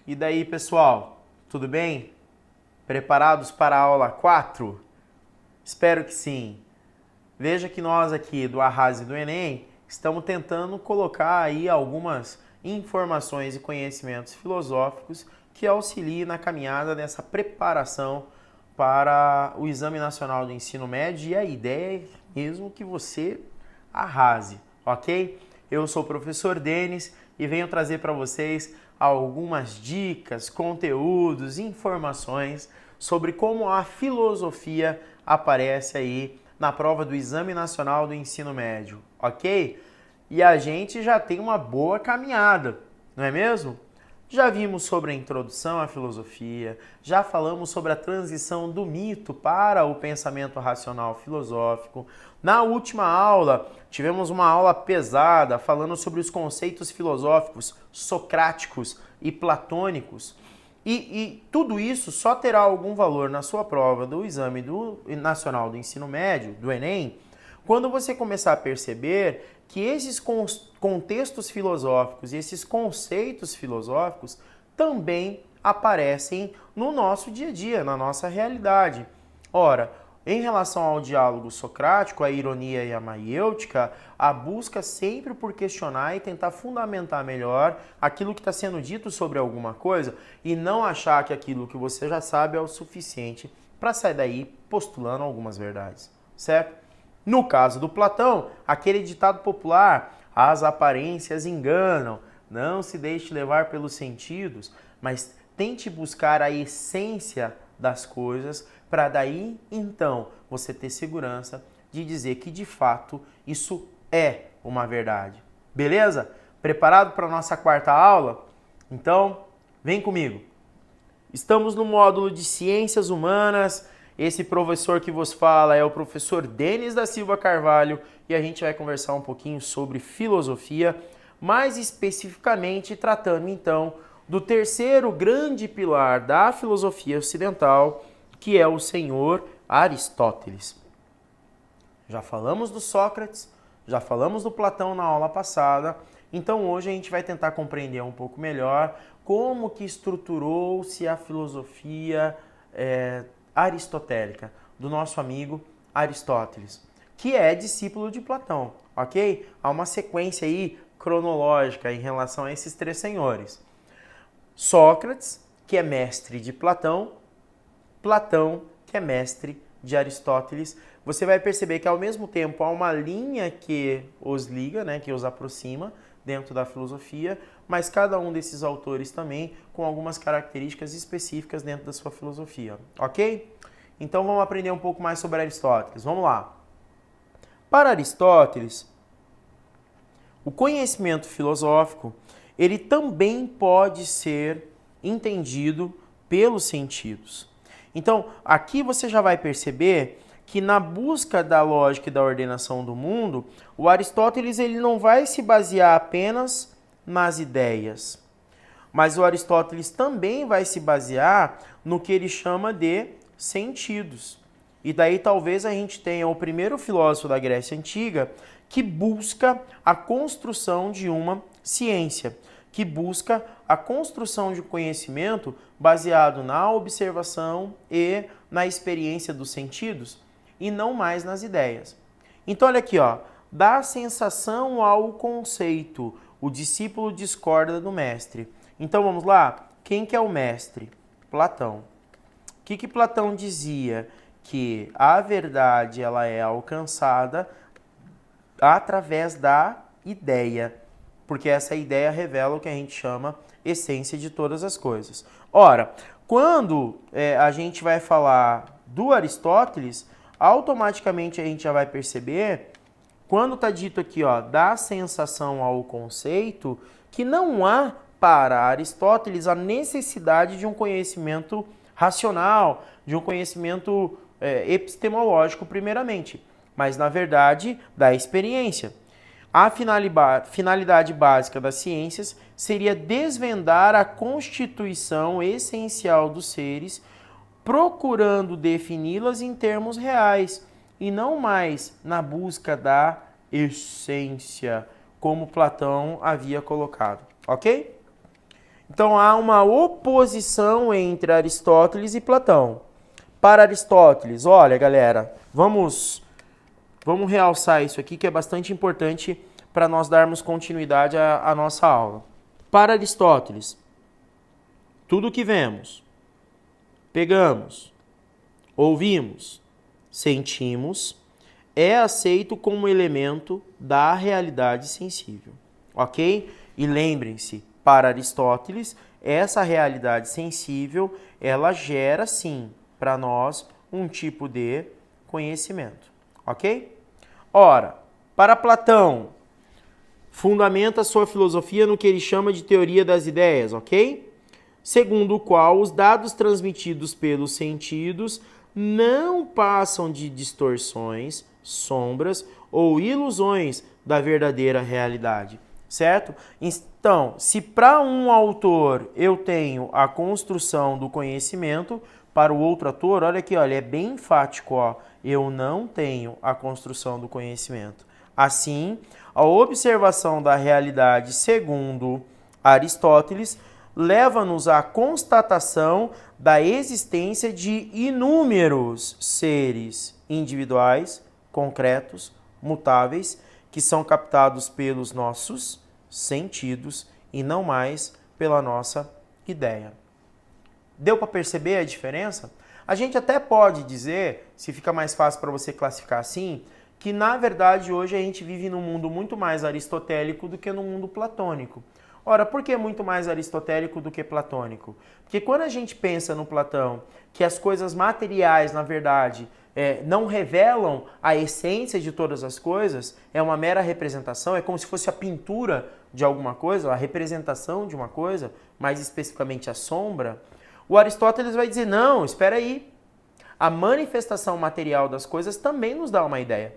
E daí, pessoal, tudo bem? Preparados para a aula 4? Espero que sim. Veja que nós aqui do Arrase do Enem estamos tentando colocar aí algumas informações e conhecimentos filosóficos que auxiliem na caminhada dessa preparação para o Exame Nacional do Ensino Médio, e a ideia é mesmo que você arrase, ok? Eu sou o professor Denis e venho trazer para vocês algumas dicas, conteúdos, informações sobre como a filosofia aparece aí na prova do Exame Nacional do Ensino Médio, ok? E a gente já tem uma boa caminhada, não é mesmo? Já vimos sobre a introdução à filosofia, já falamos sobre a transição do mito para o pensamento racional filosófico. Na última aula, tivemos uma aula pesada falando sobre os conceitos filosóficos socráticos e platônicos. E tudo isso só terá algum valor na sua prova do Exame Nacional do Ensino Médio, do Enem, quando você começar a perceber que esses contextos filosóficos e esses conceitos filosóficos também aparecem no nosso dia a dia, na nossa realidade. Ora, em relação ao diálogo socrático, a ironia e a maiêutica, a busca sempre por questionar e tentar fundamentar melhor aquilo que está sendo dito sobre alguma coisa e não achar que aquilo que você já sabe é o suficiente para sair daí postulando algumas verdades, certo? No caso do Platão, aquele ditado popular, as aparências enganam, não se deixe levar pelos sentidos, mas tente buscar a essência das coisas para daí, então, você ter segurança de dizer que, de fato, isso é uma verdade. Beleza? Preparado para a nossa quarta aula? Então, vem comigo. Estamos no módulo de Ciências Humanas. Esse professor que vos fala é o professor Denis da Silva Carvalho e a gente vai conversar um pouquinho sobre filosofia, mais especificamente tratando então do terceiro grande pilar da filosofia ocidental, que é o senhor Aristóteles. Já falamos do Sócrates, já falamos do Platão na aula passada, então hoje a gente vai tentar compreender um pouco melhor como que estruturou-se a filosofia aristotélica do nosso amigo Aristóteles, que é discípulo de Platão, ok? Há uma sequência aí cronológica em relação a esses três senhores. Sócrates, que é mestre de Platão, Platão, que é mestre de Aristóteles. Você vai perceber que ao mesmo tempo há uma linha que os liga, né, que os aproxima dentro da filosofia, mas cada um desses autores também com algumas características específicas dentro da sua filosofia, ok? Então vamos aprender um pouco mais sobre Aristóteles. Vamos lá. Para Aristóteles, o conhecimento filosófico, ele também pode ser entendido pelos sentidos. Então, aqui você já vai perceber que na busca da lógica e da ordenação do mundo, o Aristóteles ele não vai se basear apenas nas ideias, mas o Aristóteles também vai se basear no que ele chama de sentidos. E daí talvez a gente tenha o primeiro filósofo da Grécia Antiga que busca a construção de uma ciência, que busca a construção de conhecimento baseado na observação e na experiência dos sentidos, e não mais nas ideias. Então olha aqui, ó, dá sensação ao conceito, o discípulo discorda do mestre. Então vamos lá, quem que é o mestre? Platão. O que Platão dizia? Que a verdade ela é alcançada através da ideia, porque essa ideia revela o que a gente chama essência de todas as coisas. Ora, quando a gente vai falar do Aristóteles, automaticamente a gente já vai perceber, quando está dito aqui, ó, dá sensação ao conceito, que não há para Aristóteles a necessidade de um conhecimento racional, de um conhecimento epistemológico primeiramente, mas na verdade da experiência. A finalidade básica das ciências seria desvendar a constituição essencial dos seres, procurando defini-las em termos reais, e não mais na busca da essência, como Platão havia colocado, ok? Então há uma oposição entre Aristóteles e Platão. Para Aristóteles, olha galera, vamos realçar isso aqui que é bastante importante para nós darmos continuidade à nossa aula. Para Aristóteles, tudo que vemos, pegamos, ouvimos, sentimos, é aceito como elemento da realidade sensível, ok? E lembrem-se, para Aristóteles, essa realidade sensível, ela gera sim, para nós, um tipo de conhecimento, ok? Ora, para Platão, fundamenta sua filosofia no que ele chama de teoria das ideias, ok? Segundo o qual os dados transmitidos pelos sentidos não passam de distorções, sombras ou ilusões da verdadeira realidade, certo? Então, se para um autor eu tenho a construção do conhecimento, para o outro autor, olha aqui, olha, é bem enfático, ó, eu não tenho a construção do conhecimento. Assim, a observação da realidade, segundo Aristóteles, leva-nos à constatação da existência de inúmeros seres individuais, concretos, mutáveis, que são captados pelos nossos sentidos e não mais pela nossa ideia. Deu para perceber a diferença? A gente até pode dizer, se fica mais fácil para você classificar assim, que na verdade hoje a gente vive num mundo muito mais aristotélico do que num mundo platônico. Ora, por que muito mais aristotélico do que platônico? Porque quando a gente pensa no Platão, que as coisas materiais, na verdade, não revelam a essência de todas as coisas, é uma mera representação, é como se fosse a pintura de alguma coisa, a representação de uma coisa, mais especificamente a sombra, o Aristóteles vai dizer, não, espera aí, a manifestação material das coisas também nos dá uma ideia.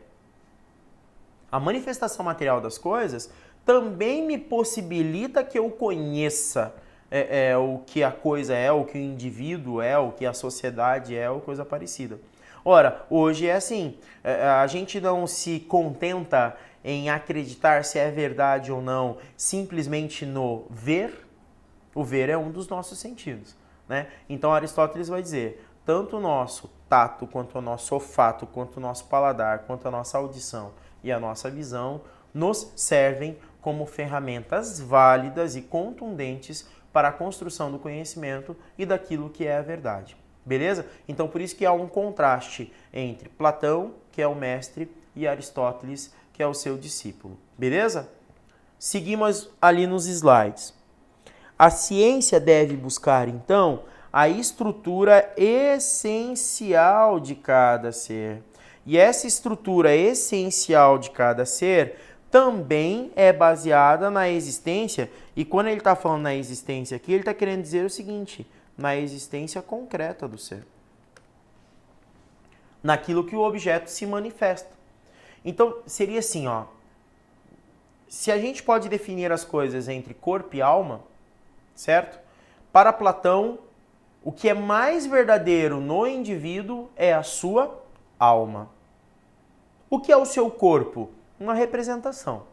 A manifestação material das coisas também me possibilita que eu conheça o que a coisa é, o que o indivíduo é, o que a sociedade é, ou coisa parecida. Ora, hoje é assim, a gente não se contenta em acreditar se é verdade ou não simplesmente no ver. O ver é um dos nossos sentidos, né? Então Aristóteles vai dizer, tanto o nosso tato, quanto o nosso olfato, quanto o nosso paladar, quanto a nossa audição e a nossa visão nos servem como ferramentas válidas e contundentes para a construção do conhecimento e daquilo que é a verdade. Beleza? Então, por isso que há um contraste entre Platão, que é o mestre, e Aristóteles, que é o seu discípulo. Beleza? Seguimos ali nos slides. A ciência deve buscar, então, a estrutura essencial de cada ser. E essa estrutura essencial de cada ser também é baseada na existência, e quando ele está falando na existência aqui, ele está querendo dizer o seguinte, na existência concreta do ser. Naquilo que o objeto se manifesta. Então, seria assim, ó, se a gente pode definir as coisas entre corpo e alma, certo? Para Platão, o que é mais verdadeiro no indivíduo é a sua alma. O que é o seu corpo? Uma representação.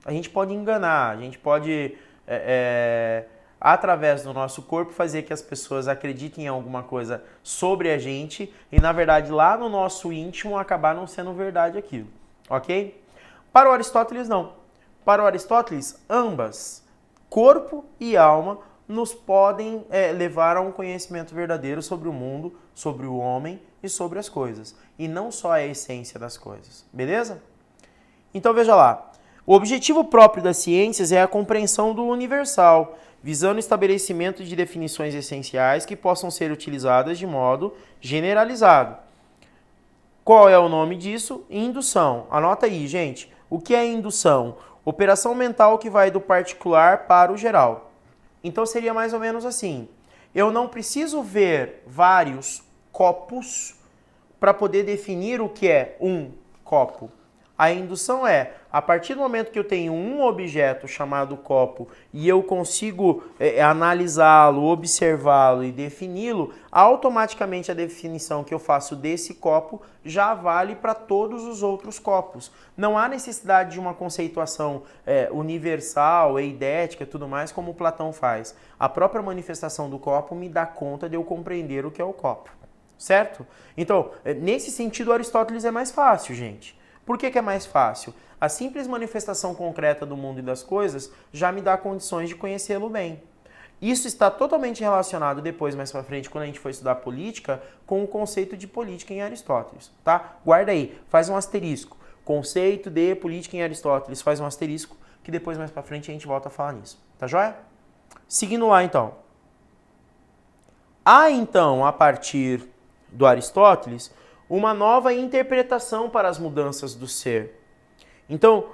A gente pode enganar, a gente pode, através do nosso corpo, fazer que as pessoas acreditem em alguma coisa sobre a gente e, na verdade, lá no nosso íntimo, acabar não sendo verdade aquilo. Ok? Para o Aristóteles, não. Para o Aristóteles, ambas, corpo e alma, nos podem levar a um conhecimento verdadeiro sobre o mundo, sobre o homem e sobre as coisas. E não só a essência das coisas. Beleza? Então veja lá. O objetivo próprio das ciências é a compreensão do universal, visando o estabelecimento de definições essenciais que possam ser utilizadas de modo generalizado. Qual é o nome disso? Indução. Anota aí, gente. O que é indução? Operação mental que vai do particular para o geral. Então seria mais ou menos assim. Eu não preciso ver vários copos para poder definir o que é um copo. A indução é, a partir do momento que eu tenho um objeto chamado copo e eu consigo analisá-lo, observá-lo e defini-lo, automaticamente a definição que eu faço desse copo já vale para todos os outros copos. Não há necessidade de uma conceituação universal, eidética e tudo mais, como Platão faz. A própria manifestação do copo me dá conta de eu compreender o que é o copo, certo? Então, nesse sentido, Aristóteles é mais fácil, gente. Por que é mais fácil? A simples manifestação concreta do mundo e das coisas já me dá condições de conhecê-lo bem. Isso está totalmente relacionado depois, mais para frente, quando a gente for estudar política, com o conceito de política em Aristóteles, tá? Guarda aí, faz um asterisco. Conceito de política em Aristóteles, faz um asterisco, que depois, mais para frente, a gente volta a falar nisso. Tá joia? Seguindo lá, então. Há, então, a partir do Aristóteles, uma nova interpretação para as mudanças do ser. Então,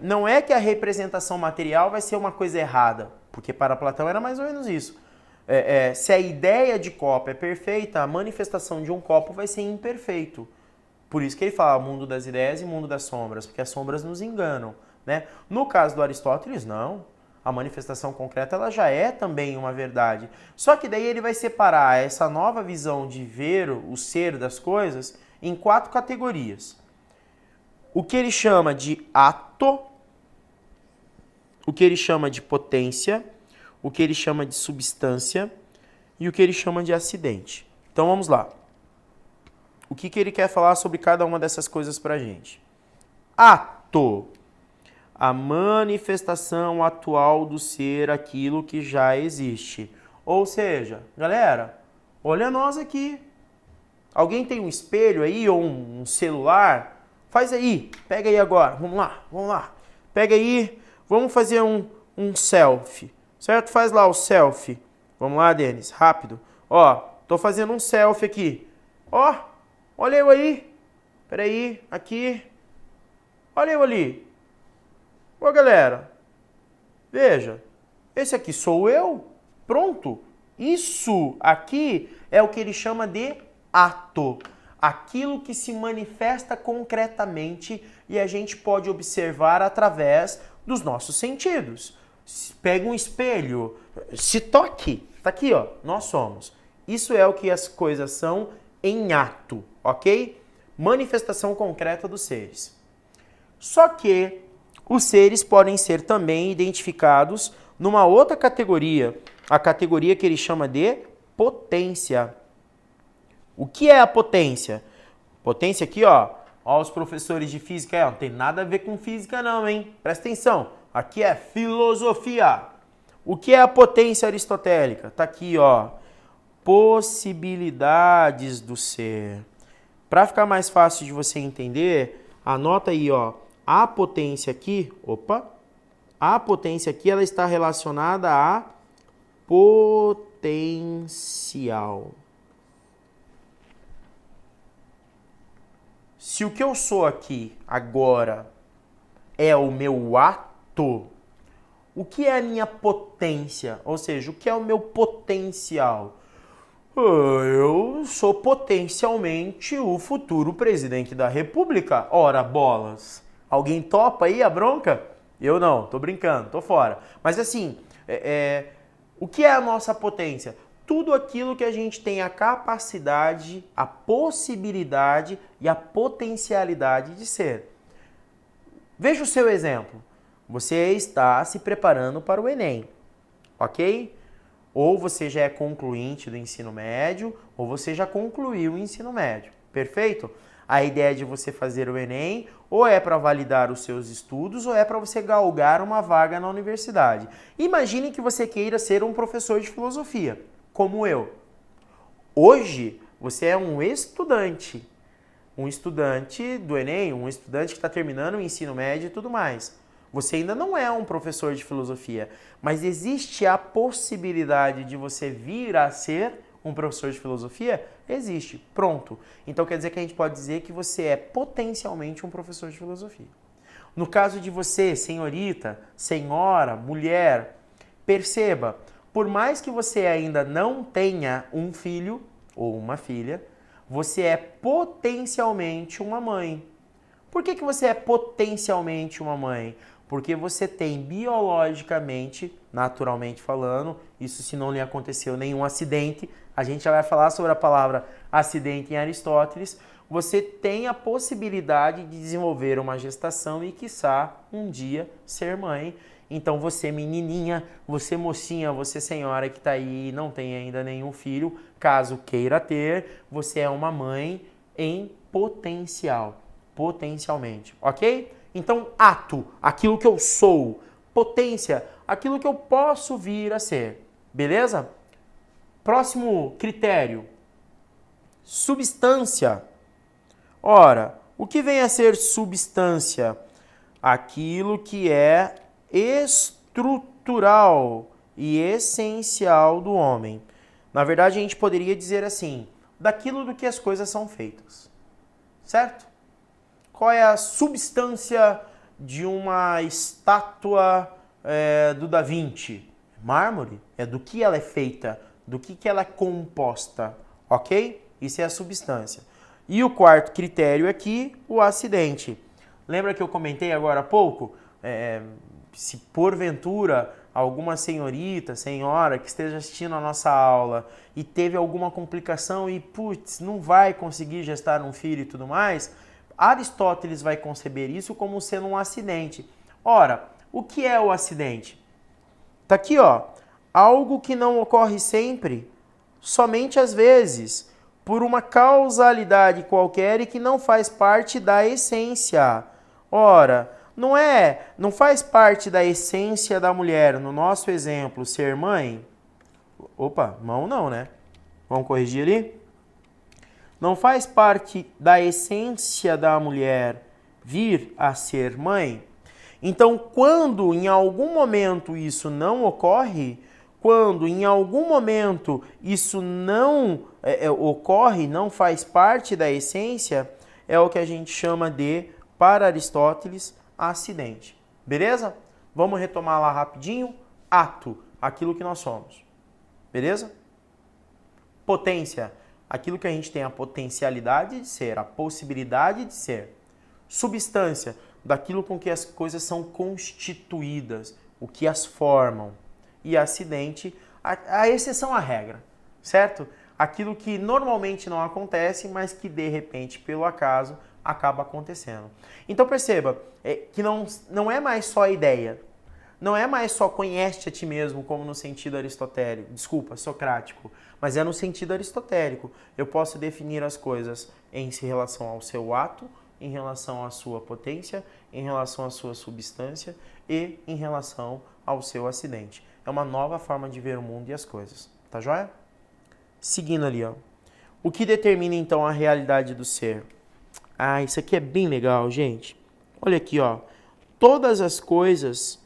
não é que a representação material vai ser uma coisa errada, porque para Platão era mais ou menos isso. Se a ideia de copo é perfeita, a manifestação de um copo vai ser imperfeito. Por isso que ele fala mundo das ideias e mundo das sombras, porque as sombras nos enganam, né? No caso do Aristóteles, não. A manifestação concreta ela já é também uma verdade. Só que daí ele vai separar essa nova visão de ver o ser das coisas em 4 categorias. O que ele chama de ato, o que ele chama de potência, o que ele chama de substância e o que ele chama de acidente. Então vamos lá. O que ele quer falar sobre cada uma dessas coisas pra gente? Ato. A manifestação atual do ser, aquilo que já existe. Ou seja, galera, olha nós aqui. Alguém tem um espelho aí ou um celular? Faz aí, pega aí agora, vamos lá. Pega aí, vamos fazer um selfie, certo? Faz lá o selfie. Vamos lá, Denis, rápido. Ó, tô fazendo um selfie aqui. Ó, olha eu aí. Peraí, aqui. Olha eu ali. Ô galera, veja, esse aqui sou eu, pronto. Isso aqui é o que ele chama de ato. Aquilo que se manifesta concretamente e a gente pode observar através dos nossos sentidos. Pega um espelho, se toque, tá aqui ó, nós somos. Isso é o que as coisas são em ato, ok? Manifestação concreta dos seres. Só que os seres podem ser também identificados numa outra categoria, a categoria que ele chama de potência. O que é a potência? Potência aqui, ó os professores de física, não tem nada a ver com física não, hein? Presta atenção, aqui é filosofia. O que é a potência aristotélica? Tá aqui, ó, possibilidades do ser. Para ficar mais fácil de você entender, anota aí, ó. A potência aqui, a potência aqui ela está relacionada a potencial. Se o que eu sou aqui agora é o meu ato, o que é a minha potência? Ou seja, o que é o meu potencial? Eu sou potencialmente o futuro presidente da República. Ora, bolas. Alguém topa aí a bronca? Eu não, tô brincando, tô fora. Mas assim, o que é a nossa potência? Tudo aquilo que a gente tem a capacidade, a possibilidade e a potencialidade de ser. Veja o seu exemplo. Você está se preparando para o Enem, ok? Ou você já é concluinte do ensino médio, ou você já concluiu o ensino médio, perfeito? A ideia de você fazer o Enem ou é para validar os seus estudos ou é para você galgar uma vaga na universidade. Imagine que você queira ser um professor de filosofia, como eu. Hoje, você é um estudante do Enem, um estudante que está terminando o ensino médio e tudo mais. Você ainda não é um professor de filosofia, mas existe a possibilidade de você vir a ser um professor de filosofia? Existe. Pronto. Então quer dizer que a gente pode dizer que você é potencialmente um professor de filosofia. No caso de você, senhorita, senhora, mulher, perceba, por mais que você ainda não tenha um filho ou uma filha, você é potencialmente uma mãe. Por que você é potencialmente uma mãe? Porque você tem biologicamente, naturalmente falando, isso se não lhe aconteceu nenhum acidente, a gente já vai falar sobre a palavra acidente em Aristóteles, você tem a possibilidade de desenvolver uma gestação e, quiçá, um dia ser mãe. Então você menininha, você mocinha, você senhora que está aí e não tem ainda nenhum filho, caso queira ter, você é uma mãe em potencial, potencialmente, ok? Então, ato, aquilo que eu sou. Potência, aquilo que eu posso vir a ser. Beleza? Próximo critério. Substância. Ora, o que vem a ser substância? Aquilo que é estrutural e essencial do homem. Na verdade, a gente poderia dizer assim, daquilo do que as coisas são feitas. Certo? Qual é a substância de uma estátua do Da Vinci? Mármore? É do que ela é feita, do que ela é composta, ok? Isso é a substância. E o quarto critério aqui, o acidente. Lembra que eu comentei agora há pouco? Se porventura alguma senhora que esteja assistindo a nossa aula e teve alguma complicação e, putz, não vai conseguir gestar um filho e tudo mais, Aristóteles vai conceber isso como sendo um acidente. Ora, o que é o acidente? Tá aqui, ó. Algo que não ocorre sempre, somente às vezes, por uma causalidade qualquer e que não faz parte da essência. Ora, não faz parte da essência da mulher, no nosso exemplo, ser mãe? Opa, mão não, né? Vamos corrigir ali? Não faz parte da essência da mulher vir a ser mãe? Então, quando em algum momento isso não ocorre, quando em algum momento isso não ocorre, não faz parte da essência, é o que a gente chama de, para Aristóteles, acidente. Beleza? Vamos retomar lá rapidinho. Ato, aquilo que nós somos. Beleza? Potência, aquilo que a gente tem a potencialidade de ser, a possibilidade de ser. Substância, daquilo com que as coisas são constituídas, o que as formam. E acidente, a exceção à regra, certo? Aquilo que normalmente não acontece, mas que de repente, pelo acaso, acaba acontecendo. Então perceba que não é mais só ideia, não é mais só conhece a ti mesmo, como no sentido aristotélico, socrático, mas é no sentido aristotélico. Eu posso definir as coisas em relação ao seu ato, em relação à sua potência, em relação à sua substância e em relação ao seu acidente. É uma nova forma de ver o mundo e as coisas. Tá joia? Seguindo ali, ó. O que determina então a realidade do ser? Ah, isso aqui é bem legal, gente. Olha aqui, ó. Todas as coisas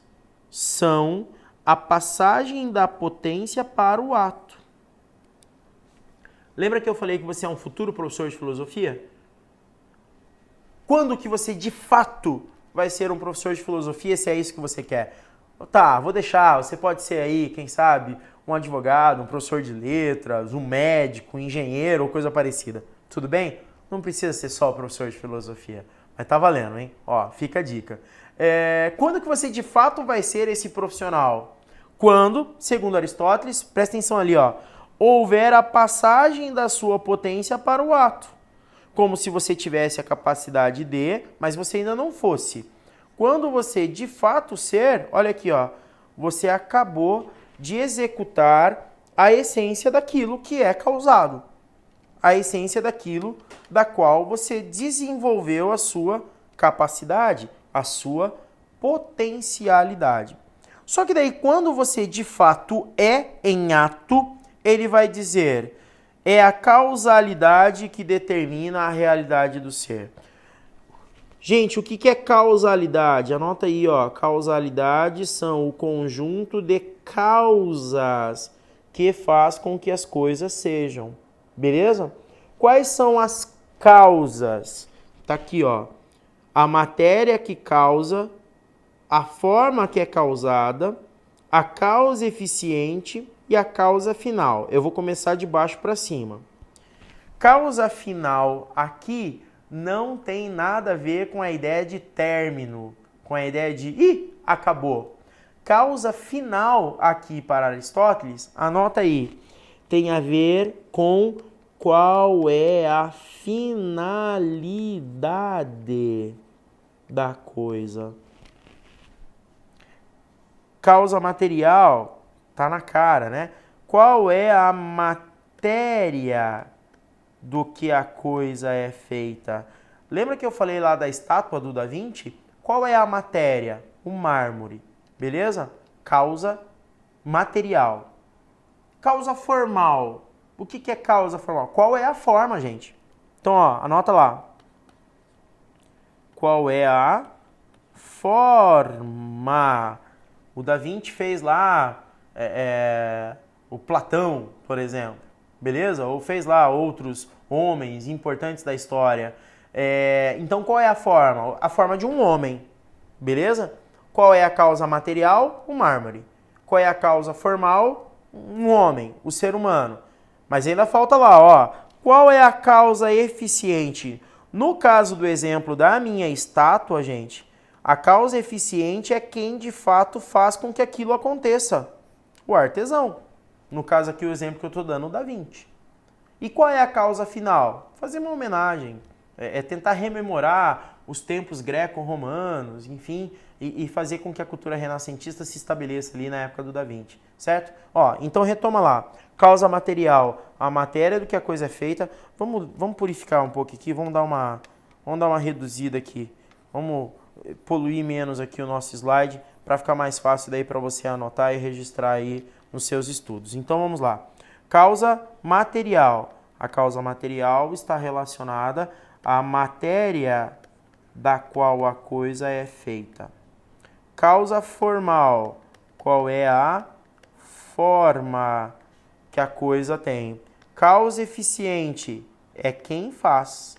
são a passagem da potência para o ato. Lembra que eu falei que você é um futuro professor de filosofia? Quando que você de fato vai ser um professor de filosofia, se é isso que você quer? Tá, vou deixar, você pode ser aí, quem sabe, um advogado, um professor de letras, um médico, um engenheiro ou coisa parecida. Tudo bem? Não precisa ser só professor de filosofia, mas tá valendo, hein? Ó, fica a dica. Quando que você de fato vai ser esse profissional? Quando, segundo Aristóteles, presta atenção ali, ó, houver a passagem da sua potência para o ato. Como se você tivesse a capacidade de, mas você ainda não fosse. Quando você de fato ser, olha aqui, ó, você acabou de executar a essência daquilo que é causado. A essência daquilo da qual você desenvolveu a sua capacidade, a sua potencialidade. Só que daí, quando você de fato é em ato, ele vai dizer, é a causalidade que determina a realidade do ser. Gente, o que é causalidade? Anota aí, ó. Causalidade são o conjunto de causas que faz com que as coisas sejam. Beleza? Quais são as causas? Tá aqui, ó. A matéria que causa, a forma que é causada, a causa eficiente e a causa final. Eu vou começar de baixo para cima. Causa final aqui não tem nada a ver com a ideia de término, com a ideia de acabou. Causa final aqui para Aristóteles, anota aí, tem a ver com qual é a finalidade da coisa. Causa material, tá na cara, né? Qual é a matéria do que a coisa é feita? Lembra que eu falei lá da estátua do Da Vinci? Qual é a matéria? O mármore, beleza? Causa material. Causa formal. O que é causa formal? Qual é a forma, gente? Então, ó, anota lá. Qual é a forma? O Da Vinci fez lá o Platão, por exemplo, beleza? Ou fez lá outros homens importantes da história. Então, qual é a forma? A forma de um homem, beleza? Qual é a causa material? O mármore. Qual é a causa formal? Um homem, o ser humano. Mas ainda falta lá, ó. Qual é a causa eficiente? No caso do exemplo da minha estátua, gente, a causa eficiente é quem de fato faz com que aquilo aconteça. O artesão. No caso aqui, o exemplo que eu estou dando, o Da Vinci. E qual é a causa final? Fazer uma homenagem. É tentar rememorar os tempos greco-romanos, enfim, e fazer com que a cultura renascentista se estabeleça ali na época do Da Vinci, certo? Ó, então retoma lá. Causa material, a matéria do que a coisa é feita. Vamos purificar um pouco aqui, vamos dar uma reduzida aqui. Vamos poluir menos aqui o nosso slide para ficar mais fácil daí para você anotar e registrar aí nos seus estudos. Então vamos lá. Causa material. A causa material está relacionada à matéria da qual a coisa é feita. Causa formal. Qual é a forma que a coisa tem? Causa eficiente é quem faz.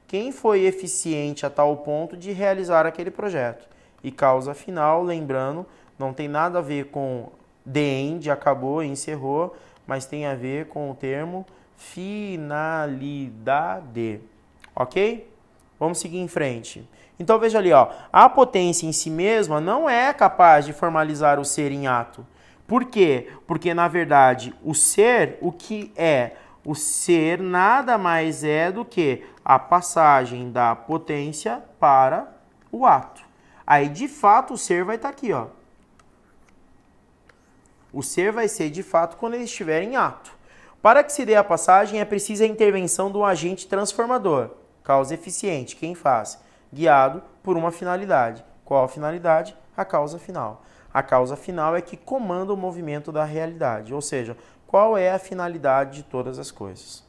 Quem foi eficiente a tal ponto de realizar aquele projeto. E causa final, lembrando, não tem nada a ver com the end, acabou, encerrou, mas tem a ver com o termo finalidade. Ok? Vamos seguir em frente. Então veja ali, ó, a potência em si mesma não é capaz de formalizar o ser em ato. Por quê? Porque, na verdade, o ser, o que é? O ser nada mais é do que a passagem da potência para o ato. Aí, de fato, o ser vai estar aqui, ó. O ser vai ser, de fato, quando ele estiver em ato. Para que se dê a passagem, é preciso a intervenção do agente transformador, causa eficiente, quem faz, guiado por uma finalidade. Qual a finalidade? A causa final. A causa final é que comanda o movimento da realidade, ou seja, qual é a finalidade de todas as coisas.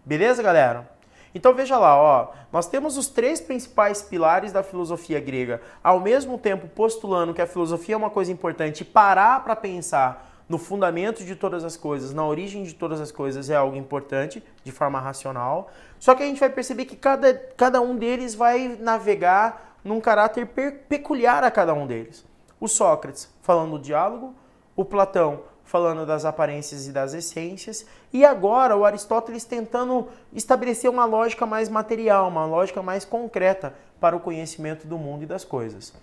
Beleza, galera? Então veja lá, ó, nós temos os 3 principais pilares da filosofia grega, ao mesmo tempo postulando que a filosofia é uma coisa importante, parar para pensar no fundamento de todas as coisas, na origem de todas as coisas é algo importante, de forma racional, só que a gente vai perceber que cada um deles vai navegar num caráter peculiar a cada um deles. O Sócrates falando do diálogo, o Platão falando das aparências e das essências, e agora o Aristóteles tentando estabelecer uma lógica mais material, uma lógica mais concreta para o conhecimento do mundo e das coisas.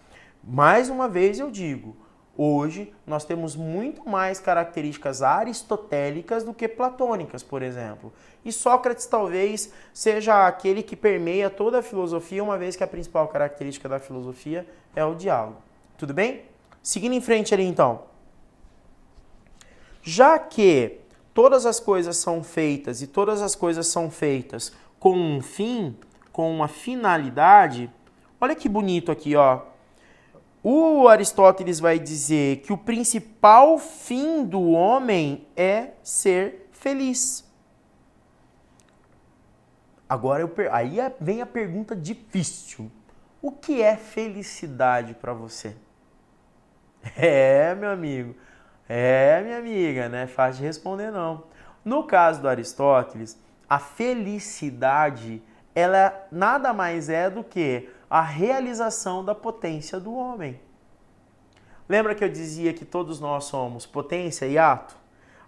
Mais uma vez eu digo, hoje nós temos muito mais características aristotélicas do que platônicas, por exemplo. E Sócrates talvez seja aquele que permeia toda a filosofia, uma vez que a principal característica da filosofia é o diálogo. Tudo bem? Seguindo em frente ali então. Já que todas as coisas são feitas e todas as coisas são feitas com um fim, com uma finalidade, olha que bonito aqui, ó. O Aristóteles vai dizer que o principal fim do homem é ser feliz. Agora aí vem a pergunta difícil. O que é felicidade para você? Meu amigo. Minha amiga, não é fácil de responder não. No caso do Aristóteles, a felicidade, ela nada mais é do que a realização da potência do homem. Lembra que eu dizia que todos nós somos potência e ato?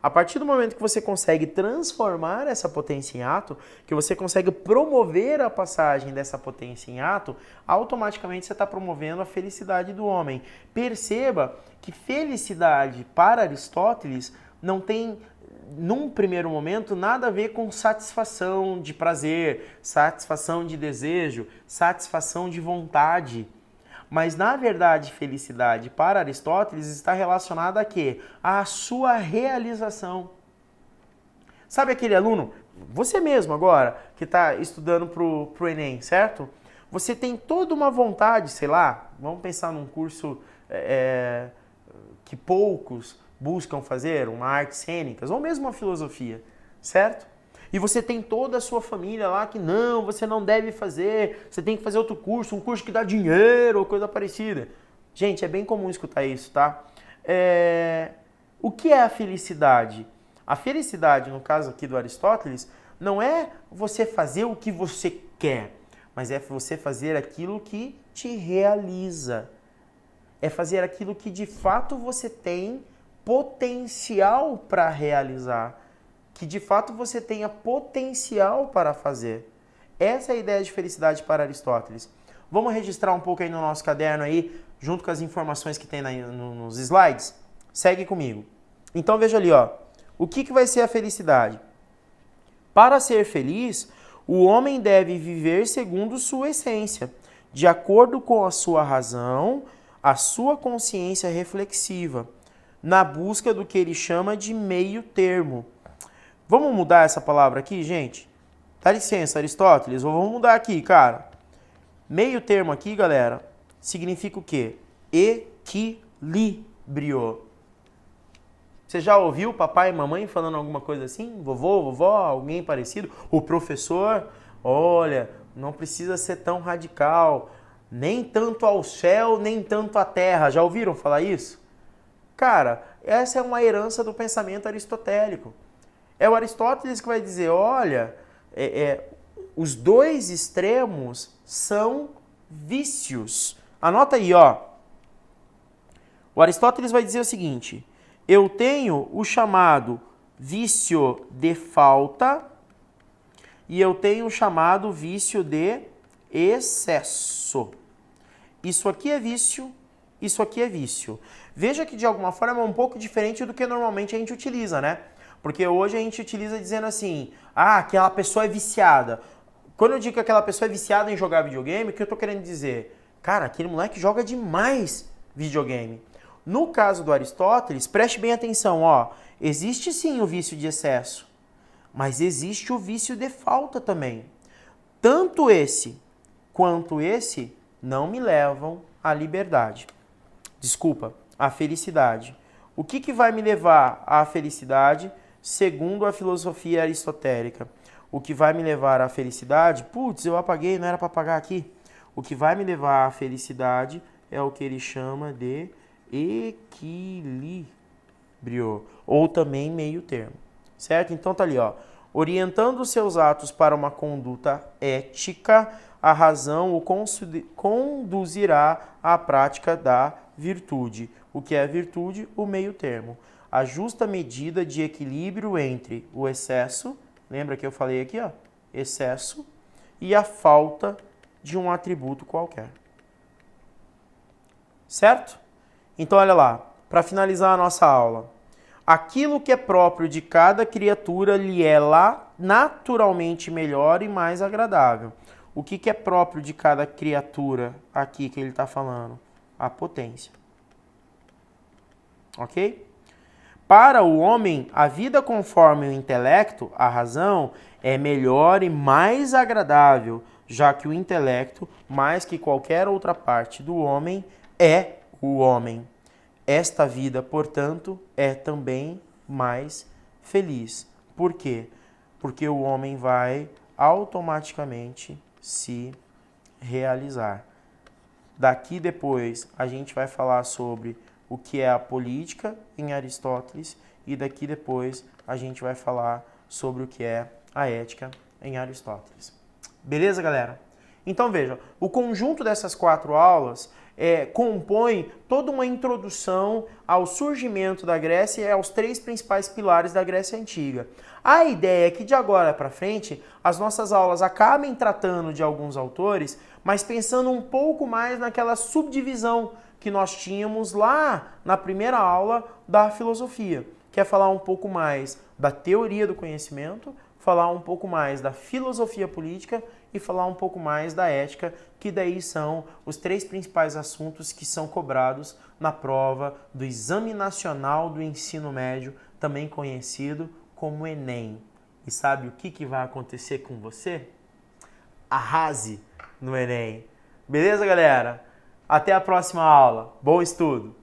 A partir do momento que você consegue transformar essa potência em ato, que você consegue promover a passagem dessa potência em ato, automaticamente você está promovendo a felicidade do homem. Perceba que felicidade para Aristóteles não tem, num primeiro momento, nada a ver com satisfação de prazer, satisfação de desejo, satisfação de vontade. Mas, na verdade, felicidade para Aristóteles está relacionada a quê? À sua realização. Sabe aquele aluno, você mesmo agora, que está estudando para o Enem, certo? Você tem toda uma vontade, sei lá, vamos pensar num curso que poucos buscam fazer, uma artes cênicas, ou mesmo uma filosofia, certo? E você tem toda a sua família lá que não, você não deve fazer, você tem que fazer outro curso, um curso que dá dinheiro ou coisa parecida. Gente, é bem comum escutar isso, tá? O que é a felicidade? A felicidade, no caso aqui do Aristóteles, não é você fazer o que você quer, mas é você fazer aquilo que te realiza. É fazer aquilo que de fato você tem potencial para realizar, que de fato você tenha potencial para fazer. Essa é a ideia de felicidade para Aristóteles. Vamos registrar um pouco aí no nosso caderno aí, junto com as informações que tem nos slides? Segue comigo. Então veja ali, ó, o que vai ser a felicidade? Para ser feliz, o homem deve viver segundo sua essência, de acordo com a sua razão, a sua consciência reflexiva, na busca do que ele chama de meio termo. Vamos mudar essa palavra aqui, gente? Dá licença, Aristóteles, vamos mudar aqui, cara. Meio termo aqui, galera, significa o quê? Equilíbrio. Você já ouviu papai e mamãe falando alguma coisa assim? Vovô, vovó, alguém parecido? O professor, olha, não precisa ser tão radical. Nem tanto ao céu, nem tanto à terra. Já ouviram falar isso? Cara, essa é uma herança do pensamento aristotélico. É o Aristóteles que vai dizer, olha, os dois extremos são vícios. Anota aí, ó. O Aristóteles vai dizer o seguinte, eu tenho o chamado vício de falta e eu tenho o chamado vício de excesso. Isso aqui é vício, isso aqui é vício. Veja que de alguma forma é um pouco diferente do que normalmente a gente utiliza, né? Porque hoje a gente utiliza dizendo assim, aquela pessoa é viciada. Quando eu digo que aquela pessoa é viciada em jogar videogame, o que eu tô querendo dizer? Cara, aquele moleque joga demais videogame. No caso do Aristóteles, preste bem atenção, ó. Existe sim o vício de excesso, mas existe o vício de falta também. Tanto esse quanto esse não me levam à liberdade. Desculpa, à felicidade. O que vai me levar à felicidade, segundo a filosofia aristotélica? O que vai me levar à felicidade? Putz, eu apaguei, não era para apagar aqui. O que vai me levar à felicidade é o que ele chama de equilíbrio, ou também meio termo, certo? Então tá ali, ó. Orientando os seus atos para uma conduta ética, a razão o conduzirá à prática da virtude. O que é a virtude? O meio termo. A justa medida de equilíbrio entre o excesso, lembra que eu falei aqui, ó, excesso, e a falta de um atributo qualquer. Certo? Então olha lá, para finalizar a nossa aula. Aquilo que é próprio de cada criatura lhe é lá naturalmente melhor e mais agradável. O que é próprio de cada criatura aqui que ele está falando? A potência. Ok? Para o homem, a vida conforme o intelecto, a razão, é melhor e mais agradável, já que o intelecto, mais que qualquer outra parte do homem, é o homem. Esta vida, portanto, é também mais feliz. Por quê? Porque o homem vai automaticamente se realizar. Daqui depois a gente vai falar sobre o que é a política em Aristóteles e daqui depois a gente vai falar sobre o que é a ética em Aristóteles. Beleza, galera? Então veja, o conjunto dessas 4 aulas compõe toda uma introdução ao surgimento da Grécia e aos 3 principais pilares da Grécia Antiga. A ideia é que de agora para frente as nossas aulas acabem tratando de alguns autores, mas pensando um pouco mais naquela subdivisão que nós tínhamos lá na primeira aula da filosofia, que é falar um pouco mais da teoria do conhecimento, falar um pouco mais da filosofia política e falar um pouco mais da ética, que daí são os 3 principais assuntos que são cobrados na prova do Exame Nacional do Ensino Médio, também conhecido como Enem. E sabe o que vai acontecer com você? Arrase no Enem. Beleza, galera? Até a próxima aula. Bom estudo!